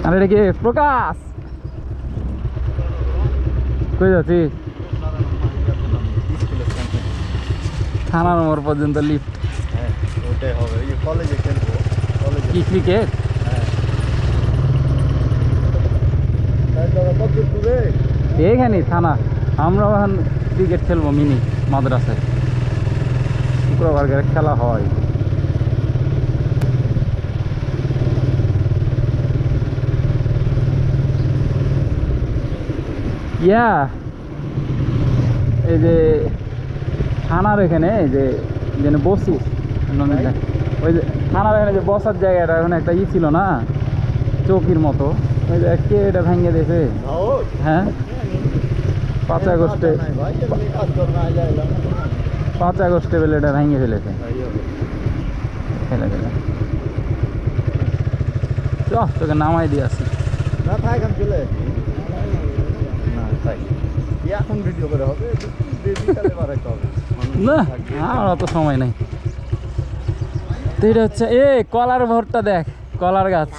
আর এটা কি প্রকাশ কই যাচ্ছি থানার মোড় পর্যন্ত লিফট হ্যাঁ ওটাই হবে এই কলেজে খেলবো কলেজে কি ক্রিকেট কত দূরে এইখানে থানা আমরা এখন ক্রিকেট খেলবো মিনি মাদ্রাসায় শুক্রবার খেলা হয় ইয়া এই যে থানার এখানে এই যে যেন বসি ওই যে থানার এখানে যে বসার জায়গাটা ওখানে একটা ই ছিল না চৌকির মতো ওই যে কে এটা ভেঙে দিয়েছে হ্যাঁ 5 আগস্টে 5 আগস্টে বেলে এটা ভেঙে ফেলেছে ফেলে ফেলে চ তোকে নামাই দিয়ে আসি না থাক আমি চলে না তাই এখন ভিডিও করে হবে বিকালে বাড়াইতে হবে না আমার অত সময় নেই তো এটা হচ্ছে এ কলার ভরটা দেখ কলার গাছ